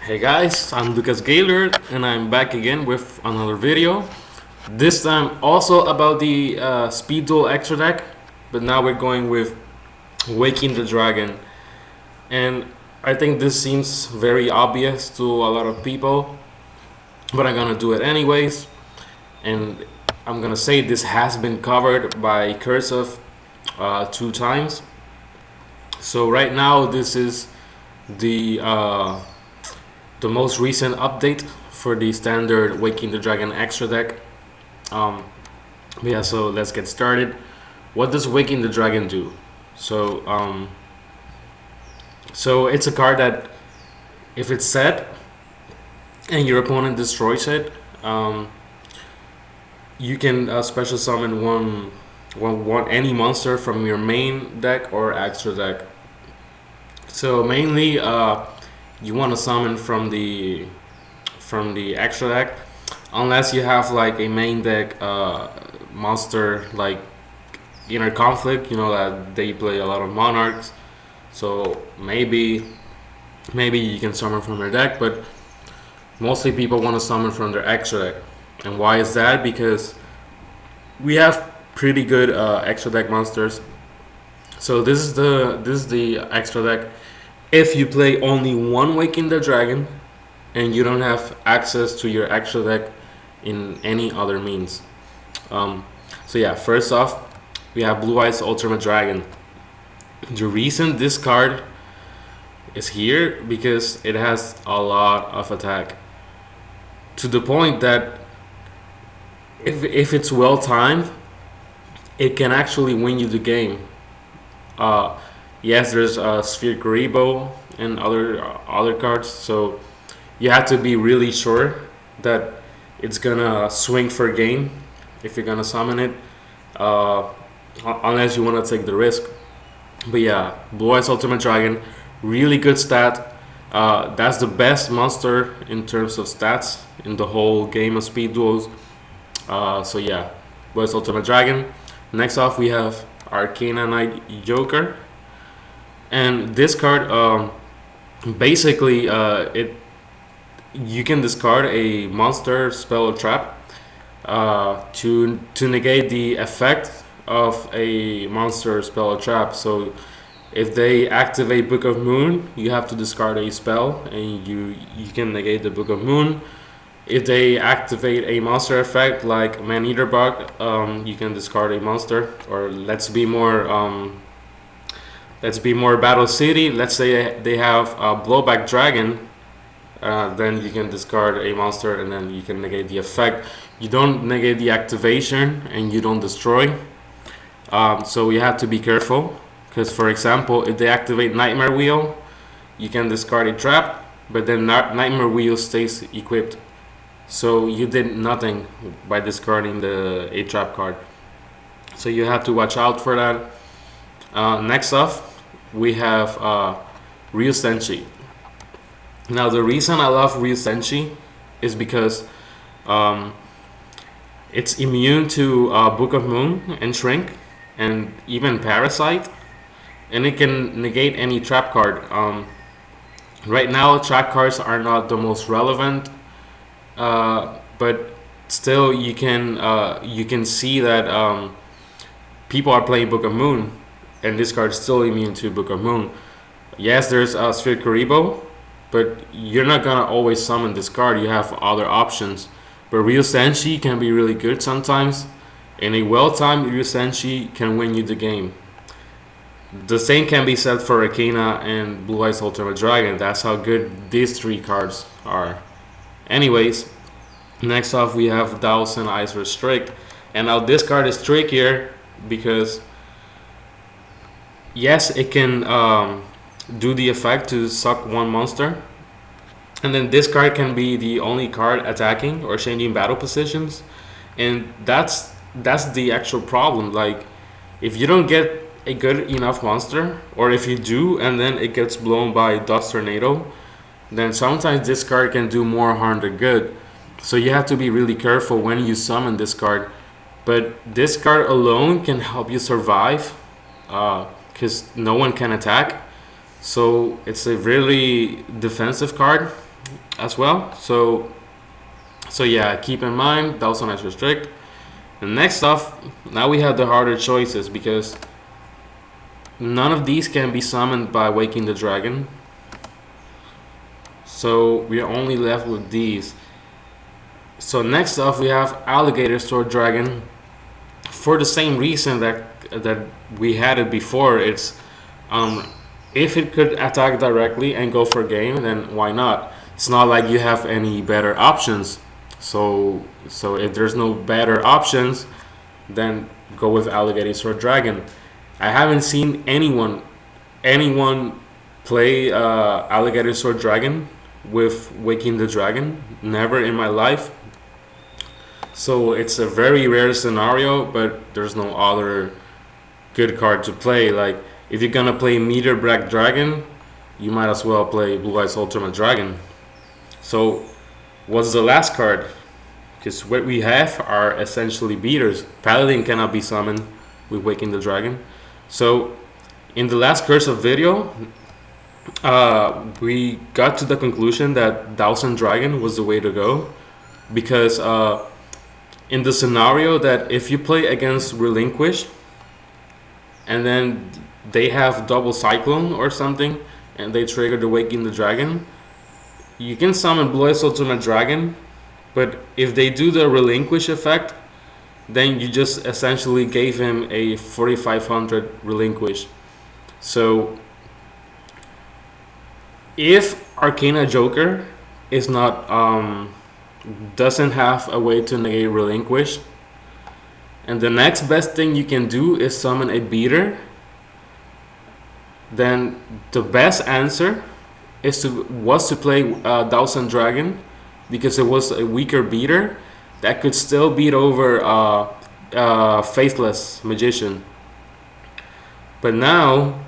Hey guys, I'm Lucas Gaylord and I'm back again with another video. This time also about the Speed Duel extra deck, but now we're going with Waking the Dragon. And I think this seems very obvious to a lot of people, but I'm gonna do it anyways. And I'm gonna say this has been covered by curseof 2 times. So right now this is the most recent update for the standard Waking the Dragon extra deck. Yeah, so let's get started. What does Waking the Dragon do? So it's a card that if it's set and your opponent destroys it, you can special summon any monster from your main deck or extra deck. So mainly you want to summon from the extra deck, unless you have like a main deck monster like Inner Conflict, you know that they play a lot of monarchs, so maybe you can summon from your deck, but mostly people want to summon from their extra deck. And why is that? Because we have pretty good extra deck monsters. So this is the extra deck. If you play only one Waking the Dragon and you don't have access to your extra deck in any other means. So yeah, first off, we have Blue Eyes Ultimate Dragon. The reason this card is here because it has a lot of attack, to the point that if it's well timed, it can actually win you the game. Yes, there's Sphere Karibo and other cards, so you have to be really sure that it's gonna swing for game if you're gonna summon it, unless you want to take the risk. But yeah, Blue Eyes Ultimate Dragon, really good stat. That's the best monster in terms of stats in the whole game of Speed Duels. So yeah, Blue Eyes Ultimate Dragon. Next off, we have Arcana Knight Joker. And this card, basically, you can discard a monster, spell, or trap to negate the effect of a monster, spell, or trap. So if they activate Book of Moon, you have to discard a spell, and you can negate the Book of Moon. If they activate a monster effect like Man-Eater Bug, you can discard a monster. Or let's be more Battle City. Let's say they have a Blowback Dragon, then you can discard a monster and then you can negate the effect. You don't negate the activation and you don't destroy. So you have to be careful, because for example, if they activate Nightmare Wheel, you can discard a trap, but then Nightmare Wheel stays equipped. So you did nothing by discarding a trap card. So you have to watch out for that. Next up, we have Ryu Senshi. Now the reason I love Ryu Senshi is because it's immune to Book of Moon and Shrink and even Parasite, and it can negate any trap card. Right now trap cards are not the most relevant, but still you can see that people are playing Book of Moon, and this card is still immune to Book of Moon. Yes, there's Sphere Karibo, but you're not gonna always summon this card. You have other options. But Ryu Senshi can be really good sometimes, and a well-timed Ryu Senshi can win you the game. The same can be said for Arcana and Blue Eyes Ultimate Dragon. That's how good these three cards are. Anyways, next off we have Thousand Eyes Restrict. And now this card is trickier because yes, it can do the effect to suck one monster, and then this card can be the only card attacking or changing battle positions, and that's the actual problem. Like, if you don't get a good enough monster, or if you do and then it gets blown by Dust Tornado, then sometimes this card can do more harm than good. So you have to be really careful when you summon this card. But this card alone can help you survive, because no one can attack. So it's a really defensive card. as well. So yeah, keep in mind that was on as restrict. And next off, now we have the harder choices because none of these can be summoned by waking the dragon. So we are only left with these. So next off we have alligator sword dragon. For the same reason that we had it before, it's if it could attack directly and go for game, then why not? It's not like you have any better options. So if there's no better options, then go with alligator sword dragon. I haven't seen anyone play alligator sword dragon with waking the dragon. Never in my life. So it's a very rare scenario, but there's no other good card to play. Like if you're gonna play meter black dragon, you might as well play Blue Eyes Ultimate Dragon. So what's the last card? Because what we have are essentially beaters. Paladin cannot be summoned with Waking the Dragon. So in the last curseof video, we got to the conclusion that Thousand Dragon was the way to go, because in the scenario that if you play against Relinquish and then they have double Cyclone or something and they trigger the Waking the Dragon, you can summon Blue Eyes Ultimate Dragon, but if they do the Relinquish effect, then you just essentially gave him a 4500 Relinquish. So if Arcana Joker is not doesn't have a way to negate Relinquish, and the next best thing you can do is summon a beater, then the best answer was to play Thousand Dragon, because it was a weaker beater that could still beat over Faithless Magician. But now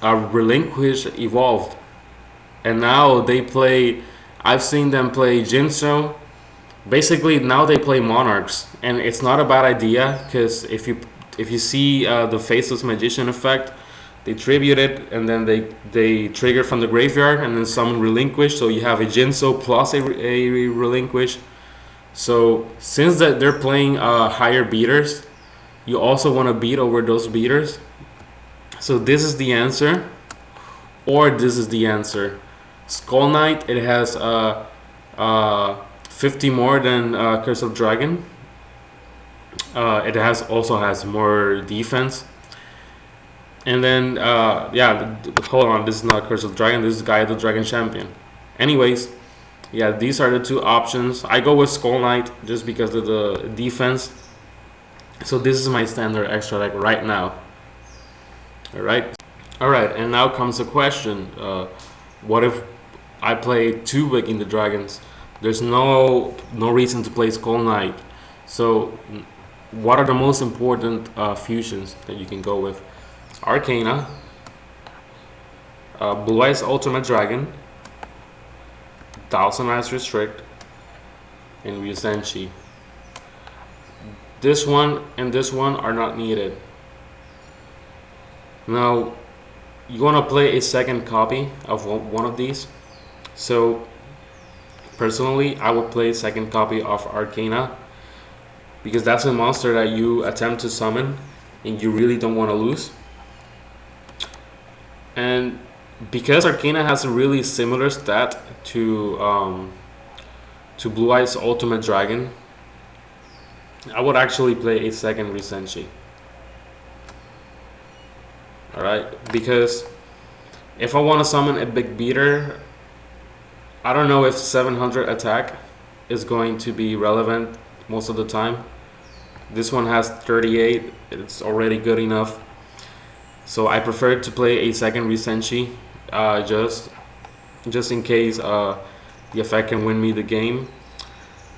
Relinquish evolved, and now they play. I've seen them play Jinso. Basically, now they play Monarchs, and it's not a bad idea, because if you see the Faceless Magician effect, they tribute it, and then they trigger from the graveyard, and then summon Relinquish. So you have a Jinso plus a Relinquish. So since that they're playing higher beaters, you also want to beat over those beaters. So this is the answer, or this is the answer. Skull Knight, it has 50 more than Curse of Dragon. It also has more defense. And then hold on, this is not Curse of Dragon, this is Gaia the Dragon Champion. Anyways, yeah, these are the two options. I go with Skull Knight just because of the defense. So this is my standard extra deck right now. Alright, and now comes the question. What if I play two Waking the Dragons? There's no reason to play Skull Knight. So what are the most important fusions that you can go with? Arcana, Blue Eyes Ultimate Dragon, Thousand Eyes Restrict, and Ryuzenshi. This one and this one are not needed. Now, you want to play a second copy of one of these. So, personally, I would play a second copy of Arcana, because that's a monster that you attempt to summon and you really don't want to lose. And because Arcana has a really similar stat to Blue Eyes Ultimate Dragon, I would actually play a second Ryuzenshi. Alright, because if I want to summon a big beater, I don't know if 700 attack is going to be relevant most of the time. This one has 38, it's already good enough. So I prefer to play a second Ryuzenshi, just in case the effect can win me the game.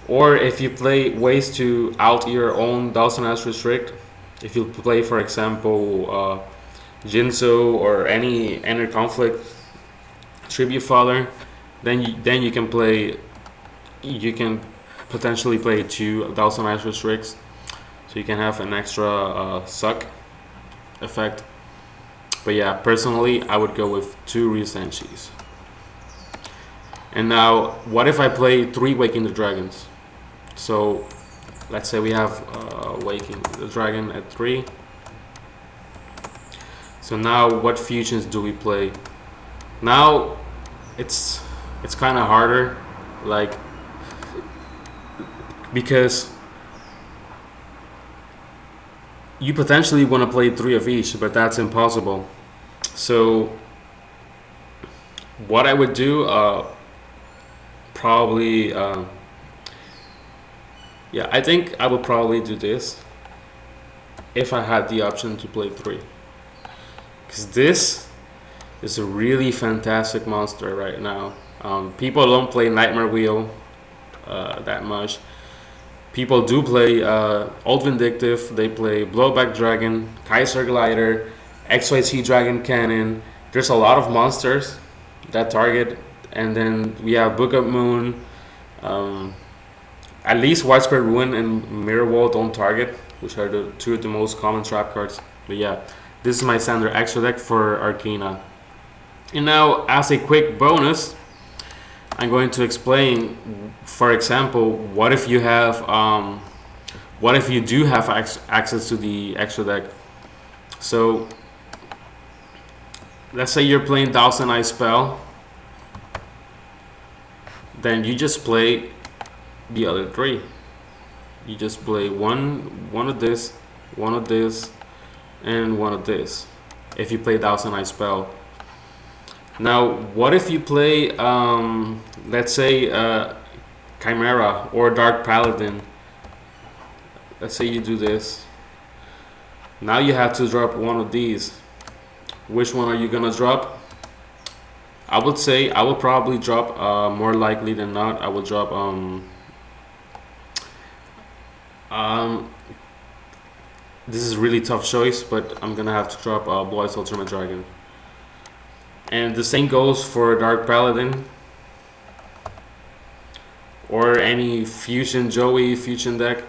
Or if you play ways to out your own Thousand Eyes Restrict, if you play, for example, Jinso or any Inner Conflict Tribute Father, then you can play. You can potentially play two Thousand Eyes Restricts, so you can have an extra suck effect. But yeah, personally, I would go with two Ryuzenshis. And now, what if I play 3 Waking the Dragons? So, let's say we have Waking the Dragon at 3. So now, what fusions do we play? Now, it's kind of harder, like, because you potentially want to play 3 of each, but that's impossible. So, what I would do, probably, yeah, I think I would probably do this if I had the option to play 3, because this is a really fantastic monster right now. People don't play Nightmare Wheel that much. People do play Old Vindictive, they play Blowback Dragon, Kaiser Glider, XYZ Dragon Cannon. There's a lot of monsters that target, and then we have Book of Moon. At least Widespread Ruin and Mirror Wall don't target, which are the 2 of the most common trap cards. But yeah, this is my standard extra deck for Arcana. And now, as a quick bonus, I'm going to explain, for example, what if you have, what if you do have access to the extra deck. So, let's say you're playing Thousand Eye Spell, then you just play the other 3. You just play one of this, one of this, and one of this. If you play Thousand Eye Spell. Now, what if you play, let's say, Chimera or Dark Paladin? Let's say you do this. Now you have to drop one of these. Which one are you gonna drop? I would say I would probably drop, more likely than not, I would drop, this is a really tough choice, but I'm gonna have to drop Blue Eyes Ultimate Dragon. And the same goes for Dark Paladin or any fusion Joey fusion deck,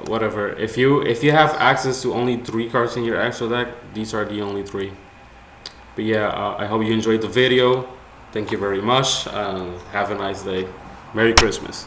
whatever. If you have access to only 3 cards in your extra deck, these are the only 3. But yeah, I hope you enjoyed the video. Thank you very much. Have a nice day. Merry Christmas.